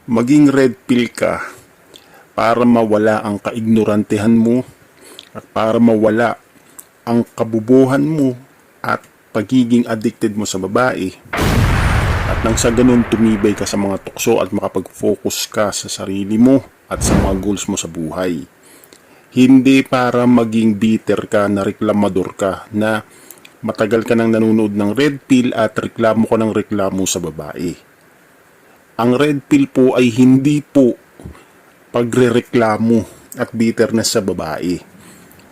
Maging red pill ka para mawala ang kaignorantehan mo at para mawala ang kabubuhan mo at pagiging addicted mo sa babae. At nang sa ganun tumibay ka sa mga tukso at makapag-focus ka sa sarili mo at sa mga goals mo sa buhay. Hindi para maging bitter ka na reklamador ka na matagal ka nang nanonood ng red pill at reklamo ka ng reklamo sa babae. Ang red pill po ay hindi po pagrereklamo at bitterness sa babae.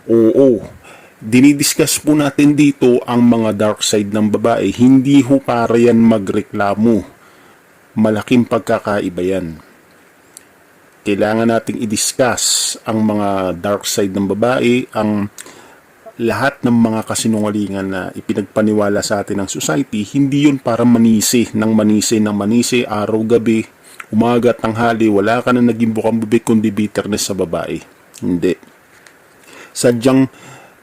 Oo, dinidiscuss po natin dito ang mga dark side ng babae. Hindi ho para yan magreklamo. Malaking pagkakaiba yan. Kailangan nating i-discuss ang mga dark side ng babae, ang lahat ng mga kasinungalingan na ipinagpaniwala sa atin ng society. Hindi yun para manisi ng manisi, araw-gabi, umaga, tanghali, wala ka na naging bukang bibig kundi bitterness sa babae. Hindi. Sadyang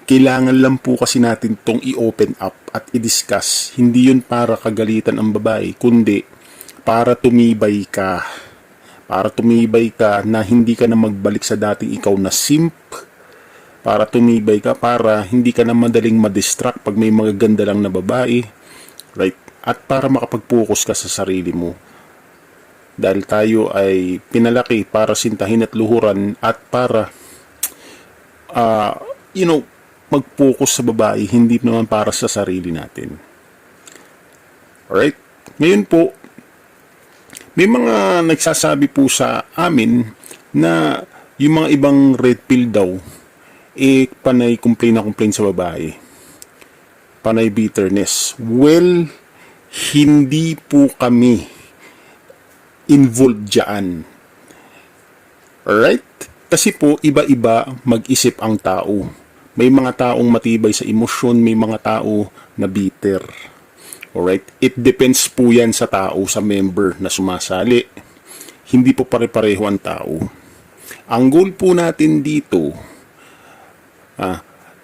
kailangan lang po kasi natin tong i-open up at i-discuss. Hindi yun para kagalitan ang babae, kundi para tumibay ka. Para tumibay ka na hindi ka na magbalik sa dating ikaw na simp. Para tumibay ka, para hindi ka na madaling madistract pag may mga ganda lang na babae. Right? At para makapag-focus ka sa sarili mo. Dahil tayo ay pinalaki para sintahin at luhuran at para mag-focus sa babae, hindi naman para sa sarili natin. Alright? Ngayon po, may mga nagsasabi po sa amin na yung mga ibang red pill daw, panay complain sa babae. Panay bitterness. Well, hindi po kami involved dyan. Alright? Kasi po, iba-iba mag-isip ang tao. May mga taong matibay sa emosyon, may mga tao na bitter. Alright? It depends po yan sa tao, sa member na sumasali. Hindi po pare-pareho ang tao. Ang goal po natin dito,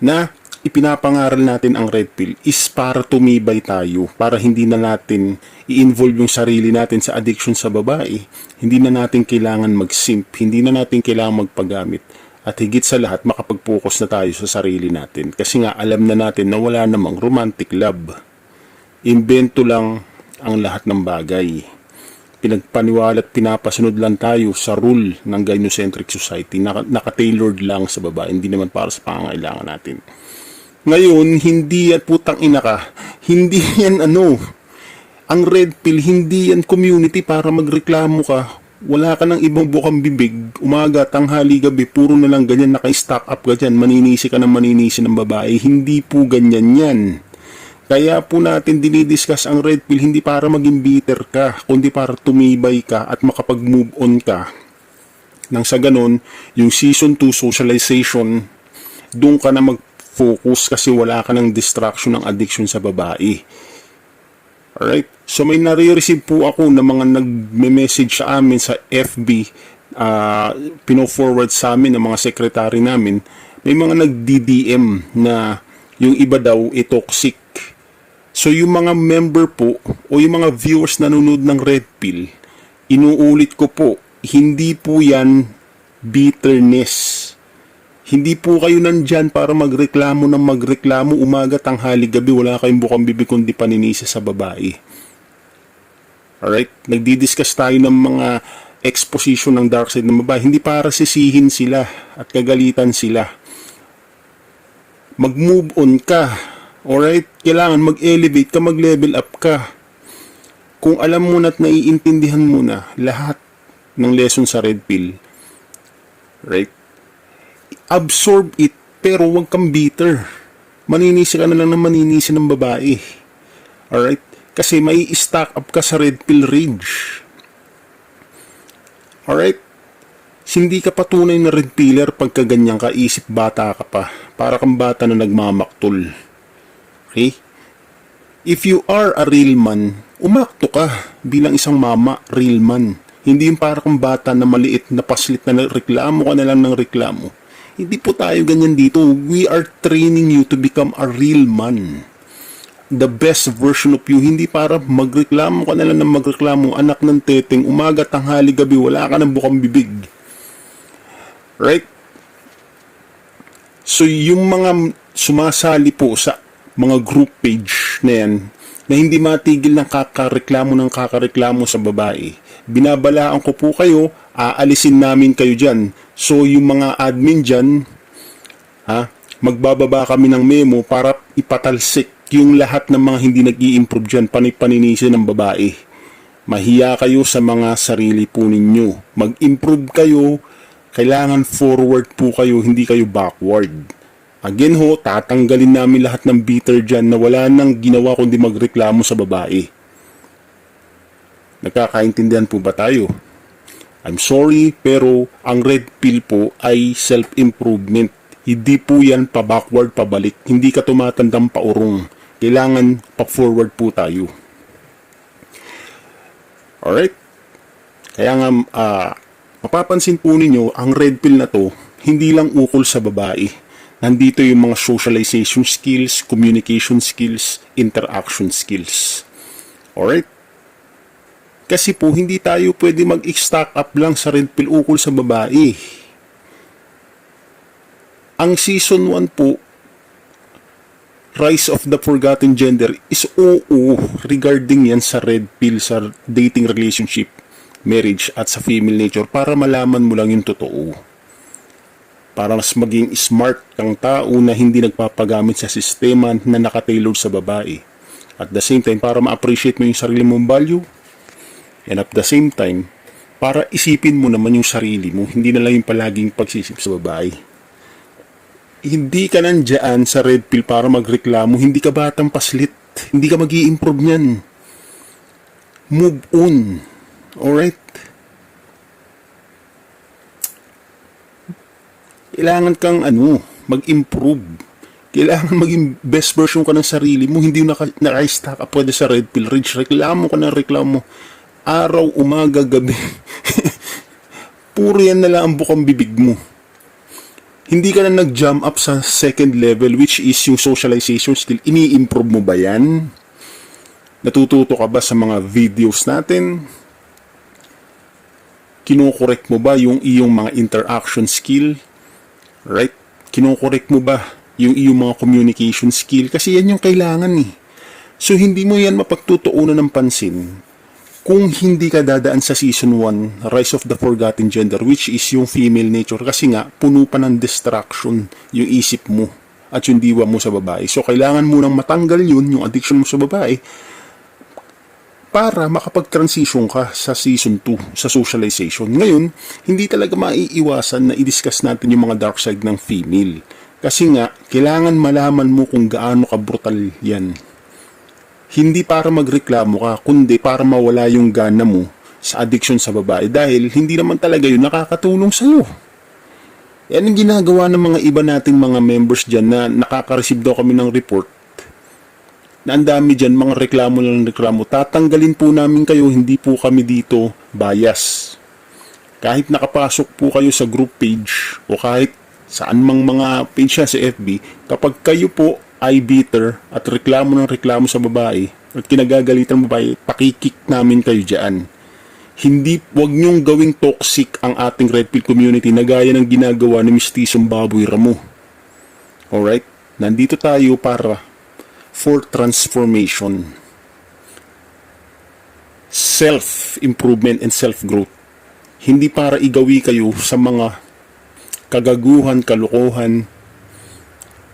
na ipinapangaral natin ang red pill is para tumibay tayo, para hindi na natin i-involve yung sarili natin sa addiction sa babae, hindi na natin kailangan mag-simp, hindi na natin kailangan magpagamit, at higit sa lahat makapag-focus na tayo sa sarili natin kasi nga alam na natin na wala namang romantic love. Invento lang ang lahat ng bagay. Pinagpaniwala at pinapasunod lang tayo sa rule ng gynocentric society. Naka-tailored lang sa babae, hindi naman para sa pangangailangan natin. Ngayon, hindi yan putang ina ka. Hindi yan ang red pill, hindi yan community para magreklamo ka. Wala ka ng ibang bukang bibig. Umaga, tanghali, gabi, puro na lang ganyan, naka-stack up ka dyan. Maninisi ka ng maninisi ng babae. Hindi po ganyan yan. Kaya po natin dinidiscuss ang red pill hindi para maging bitter ka, kundi para tumibay ka at makapag-move on ka. Nang sa ganon, yung season 2 socialization, doon ka na mag-focus kasi wala ka ng distraction ng addiction sa babae. Alright? So may nare-receive po ako na mga nagme-message sa amin sa FB, pino-forward sa amin ng mga sekretary namin, may mga nag-DDM na yung iba daw toxic. So yung mga member po o yung mga viewers nanonood ng red pill, inuulit ko po, hindi po yan bitterness. Hindi po kayo nandyan para magreklamo ng magreklamo umaga, tanghali, gabi, wala kayong bukang bibig kundi paninisi sa babae. Alright? Nagdi-discuss tayo ng mga exposition ng dark side ng babae, hindi para sisihin sila at kagalitan sila. Mag-move on ka. Alright? Kailangan mag-elevate ka, mag-level up ka. Kung alam mo na at naiintindihan mo na lahat ng lesson sa red pill, right? Absorb it, pero huwag kang bitter. Maninisi ka na lang ng maninisi ng babae. Alright? Kasi may stack up ka sa red pill rage. Alright? Hindi ka patunay na red pillar pagka ganyan ka, isip bata ka pa. Para kang bata na nagmamaktol. Okay? If you are a real man, umakto ka bilang isang mama, real man. Hindi yung para kang bata na maliit, na paslit na reklamo ka na lang ng reklamo. Hindi po tayo ganyan dito. We are training you to become a real man. the best version of you, hindi para magreklamo ka na lang ng magreklamo, anak ng teteng, umaga, tanghali, gabi, wala ka ng bukang bibig. Right? So, yung mga sumasali po sa mga group page na yan, na hindi matigil ng kakareklamo sa babae, binabalaan ko po kayo, aalisin namin kayo dyan. So, yung mga admin dyan, magbababa kami ng memo para ipatalsik yung lahat ng mga hindi nag-i-improve dyan, paninisi ng babae. Mahiya kayo sa mga sarili po ninyo. Mag-improve kayo, kailangan forward po kayo, hindi kayo backward. Again ho, tatanggalin namin lahat ng bitter dyan na wala nang ginawa kundi magreklamo sa babae. Nagkakaintindihan po ba tayo? I'm sorry, pero ang red pill po ay self-improvement. Hindi po yan pa-backward, pabalik. Hindi ka tumatandang paurong. Kailangan pa-forward po tayo. Alright? Kaya nga, mapapansin po ninyo, ang red pill na to, hindi lang ukol sa babae. Nandito yung mga socialization skills, communication skills, interaction skills. Alright? Kasi po, hindi tayo pwede mag-stack up lang sa red pill ukol sa babae. Ang season 1 po, Rise of the Forgotten Gender, is regarding yan sa red pill, sa dating relationship, marriage, at sa female nature, para malaman mo lang yung totoo. Para mas maging smart kang tao na hindi nagpapagamit sa sistema na nakatailor sa babae. At the same time, para ma-appreciate mo yung sarili mong value. And at the same time, para isipin mo naman yung sarili mo, hindi na lang yung palaging pagsisip sa babae. Hindi ka nandiyan sa red pill para magreklamo, hindi ka batang paslit, hindi ka mag-i-improve niyan. Move on. Alright? Kailangan kang mag-improve. Kailangan maging best version ka ng sarili mo, hindi naka-stack up pwede sa red pill. Reklamo ka ng reklamo. Araw, umaga, gabi. Puro yan na lang ang bukang bibig mo. Hindi ka na nag-jump up sa second level, which is yung socialization skill. Ini-improve mo ba yan? Natututo ka ba sa mga videos natin? Kinokorek mo ba yung iyong mga interaction skill? Right? Kinokorek mo ba yung iyong mga communication skill? Kasi yan yung kailangan eh. So, hindi mo yan mapagtutuunan ng pansin kung hindi ka dadaan sa season 1, Rise of the Forgotten Gender, which is yung female nature. Kasi nga, puno pa ng distraction yung isip mo at yung diwa mo sa babae. So, kailangan mo nang matanggal yun, yung addiction mo sa babae, para makapag-transition ka sa season 2, sa socialization. Ngayon, hindi talaga maiiwasan na i-discuss natin yung mga dark side ng female. Kasi nga, kailangan malaman mo kung gaano ka-brutal yan. Hindi para magreklamo ka, kundi para mawala yung gana mo sa addiction sa babae. Dahil hindi naman talaga yun nakakatulong sa'yo. Yan ang ginagawa ng mga iba nating mga members dyan na nakaka-receive daw kami ng report na ang dami dyan, mga reklamo lang reklamo. Tatanggalin po namin kayo, hindi po kami dito bias. Kahit nakapasok po kayo sa group page o kahit saan mang mga page sa FB, kapag kayo po ay bitter at reklamo ng reklamo sa babae at kinagagalitan ng babae, pakikik namin kayo dyan. Wag nyong gawing toxic ang ating red pill community na gaya ng ginagawa ni Mistisong Baboy Ramo. Alright? Nandito tayo for transformation. Self-improvement and self-growth. Hindi para igawi kayo sa mga kagaguhan, kalokohan,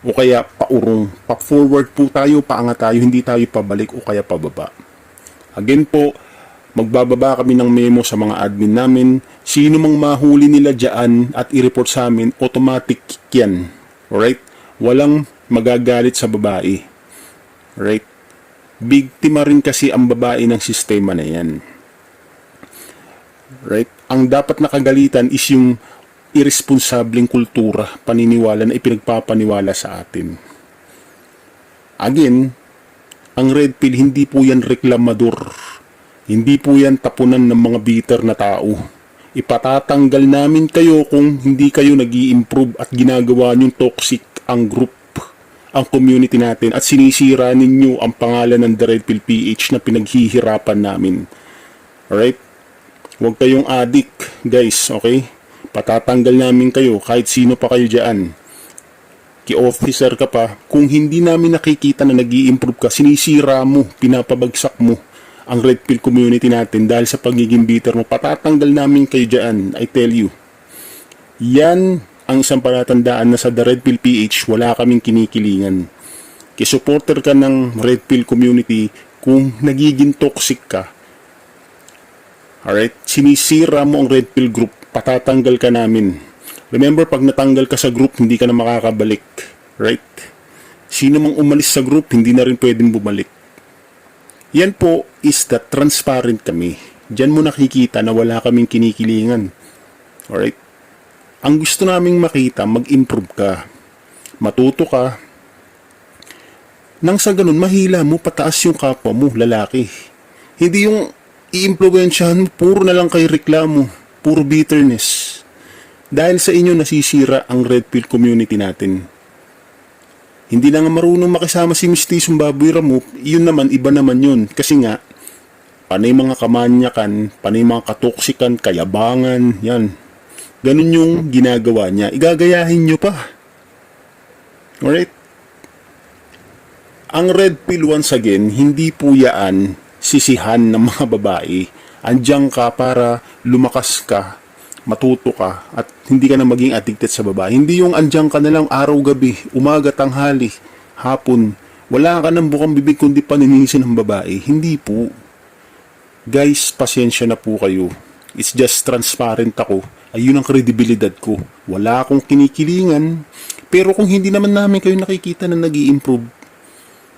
o kaya paurong. Pa-forward po tayo, paangat tayo, hindi tayo pabalik o kaya pababa. Again po, magbababa kami ng memo sa mga admin namin. Sino mang mahuli nila dyan at i-report sa amin, automatic yan. Alright? Walang magagalit sa babae. Alright? Biktima rin kasi ang babae ng sistema na yan. Right? Ang dapat nakagalitan is yung irresponsableng kultura, paniniwala na ipinagpapaniwala sa atin. Again, ang red pill, hindi po yan reklamador. Hindi po yan tapunan ng mga bitter na tao. Ipatatanggal namin kayo kung hindi kayo nag-i-improve at ginagawa nyong toxic ang group, ang community natin at sinisira ninyo ang pangalan ng The Red Pill PH na pinaghihirapan namin. Alright? Huwag kayong addict, guys, okay? Patatanggal namin kayo kahit sino pa kayo dyan. Ki-officer ka pa, kung hindi namin nakikita na nag-i-improve ka, sinisira mo, pinapabagsak mo ang Red Pill community natin dahil sa pagiging bitter mo, patatanggal namin kayo dyan, I tell you. Yan ang isang palatandaan na sa The Red Pill PH wala kaming kinikilingan. Kisupporter ka ng Red Pill community kung nagiging toxic ka. Alright? Sinisira mo ang Red Pill group, patatanggal ka namin. Remember, pag natanggal ka sa group, hindi ka na makakabalik. Right? Sino mang umalis sa group, hindi na rin pwedeng bumalik. Yan po is that transparent kami. Diyan mo nakikita na wala kaming kinikilingan. Alright? Ang gusto naming makita, mag-improve ka. Matuto ka. Nang sa ganun, mahila mo, pataas yung kapwa mo, lalaki. Hindi yung i-impluwensyahan mo, puro na lang kay reklamo, puro bitterness. Dahil sa inyo nasisira ang Red Pill community natin. Hindi na nga marunong makisama si Mistisong Baboy Ramo, yun naman, iba naman yun. Kasi nga, panay mga kamanyakan, panay mga katoksikan, kayabangan, yan. Ganun yung ginagawa niya. Igagayahin nyo pa. Alright? Ang Red Pill, once again, hindi po yan sisihan ng mga babae. Andiyan ka para lumakas ka, matuto ka, at hindi ka na maging addicted sa babae. Hindi yung andiyan ka na lang araw-gabi, umaga, tanghali, hapon. Wala ka nang bukang bibig kundi paninisin ng babae. Hindi po. Guys, pasensya na po kayo. It's just transparent ako. Ayun ang kredibilidad ko. Wala akong kinikilingan. Pero kung hindi naman namin kayo nakikita na nag-i-improve,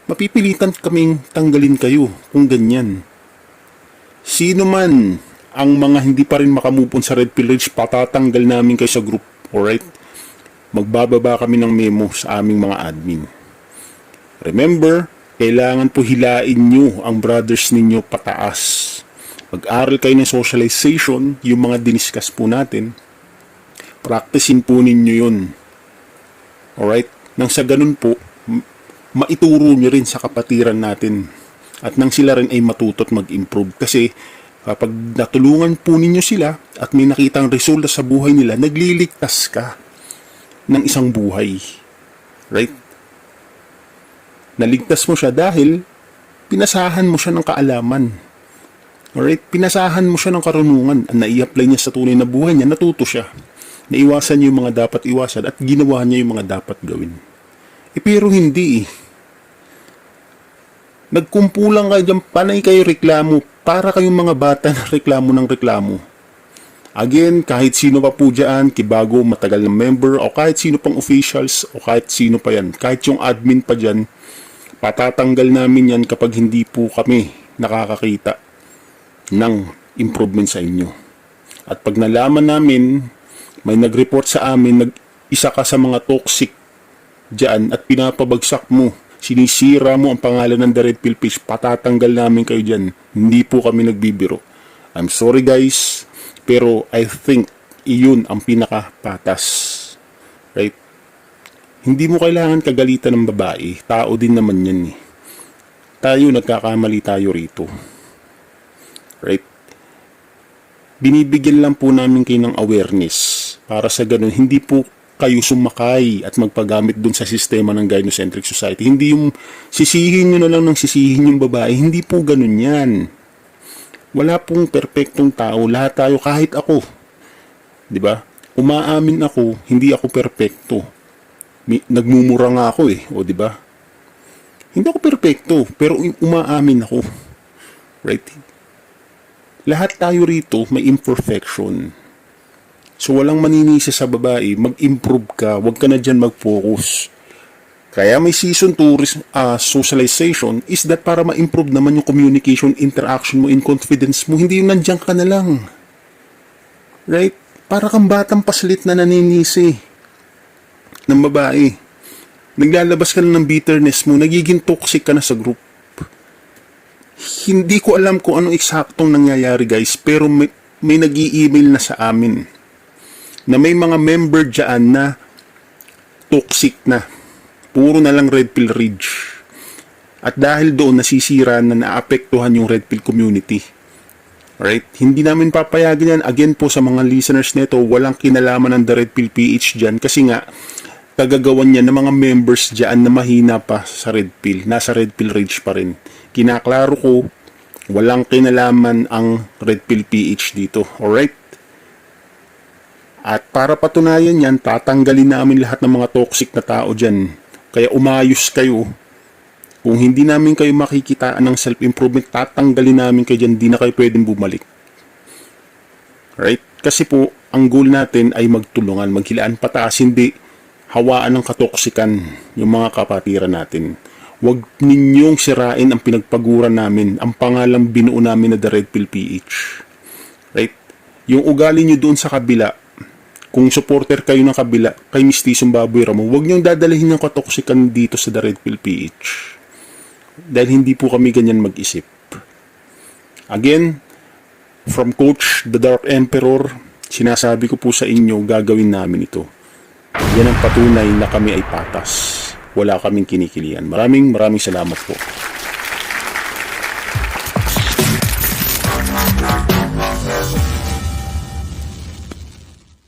mapipilitan kaming tanggalin kayo kung ganyan. Sino man ang mga hindi pa rin makamupon sa Red Pill Rage, patatanggal namin kayo sa group. Alright? Magbababa kami ng memo sa aming mga admin. Remember, kailangan po hilain nyo ang brothers ninyo pataas. Mag-aral kayo ng socialization, yung mga diniscuss po natin. Practicein po ninyo yun. Alright? Nang sa ganun po, maituro nyo rin sa kapatiran natin. At nang sila rin ay matuto at mag-improve. Kasi kapag natulungan po ninyo sila at may nakitang resulta sa buhay nila, nagliligtas ka ng isang buhay. Right? Naligtas mo siya dahil pinasahan mo siya ng kaalaman. Alright? Pinasahan mo siya ng karunungan. Nai-apply niya sa tunay na buhay niya, natuto siya. Naiwasan niya yung mga dapat iwasan at ginawa niya yung mga dapat gawin. Pero hindi. Nagkumpulang kayo dyan, panay kayo reklamo. Para kayong mga bata na reklamo ng reklamo. Again, kahit sino pa po dyan, kibago, matagal na member, o kahit sino pang officials, o kahit sino pa yan, kahit yung admin pa dyan, patatanggal namin yan kapag hindi po kami nakakakita ng improvement sa inyo. At pag nalaman namin, may nag-report sa amin, isa ka sa mga toxic dyan at pinapabagsak mo, sinisira mo ang pangalan ng The Red Pill Page, patatanggal namin kayo dyan. Hindi po kami nagbibiro. I'm sorry guys, pero I think iyon ang pinakapatas. Right? Hindi mo kailangan kagalitan ng babae. Tao din naman yan eh. Tayo, nagkakamali tayo rito. Right? Binibigyan lang po namin kayo ng awareness para sa ganun, hindi po kayo sumakay at magpagamit dun sa sistema ng gynocentric society. Hindi yung sisihin nyo na lang ng sisihin yung babae. Hindi po ganun yan. Wala pong perpektong tao. Lahat tayo, kahit ako. Diba? Umaamin ako, hindi ako perpekto. Nagmumura nga ako eh. O diba? Hindi ako perpekto, pero umaamin ako. Right? Lahat tayo rito may imperfection. So walang maninisi sa babae, mag-improve ka, huwag ka na dyan mag-focus. Kaya may season 2 socialization is that para ma-improve naman yung communication, interaction mo, in confidence mo, hindi yung nandiyan ka na lang. Right? Para kang batang paslit na naninisi ng babae. Naglalabas ka na ng bitterness mo, nagiging toxic ka na sa group. Hindi ko alam kung anong eksaktong nangyayari guys, pero may nag-i-email na sa amin na may mga member dyan na toxic na. puro na lang Red Pill Ridge. At dahil doon nasisira na naapektuhan yung Red Pill community. Right? Hindi namin papayagan yan. Again po sa mga listeners nito, walang kinalaman ng The Red Pill PH dyan kasi nga kagagawan niya ng mga members dyan na mahina pa sa Red Pill. Nasa Red Pill Ridge pa rin. Kinaklaro ko, walang kinalaman ang Red Pill PH dito. Alright? At para patunayan yan, tatanggalin namin lahat ng mga toxic na tao dyan. Kaya umayos kayo. Kung hindi namin kayo makikitaan ng self-improvement, tatanggalin namin kayo dyan. Di na kayo pwedeng bumalik. Right? Kasi po, ang goal natin ay magtulungan, maghilaan pataas, hindi hawaan ng katoksikan yung mga kapatiran natin. Huwag ninyong sirain ang pinagpaguran namin, ang pangalang binuo namin na The Red Pill PH. Right? Yung ugali nyo doon sa kabila, kung supporter kayo ng kabila, kay Mistisong Baboy Ramo, huwag niyong dadalhin yung katoksikan dito sa The Red Pill PH. Dahil hindi po kami ganyan mag-isip. Again, from Coach The Dark Emperor, sinasabi ko po sa inyo, gagawin namin ito. Yan ang patunay na kami ay patas. Wala kaming kinikilian. Maraming salamat po.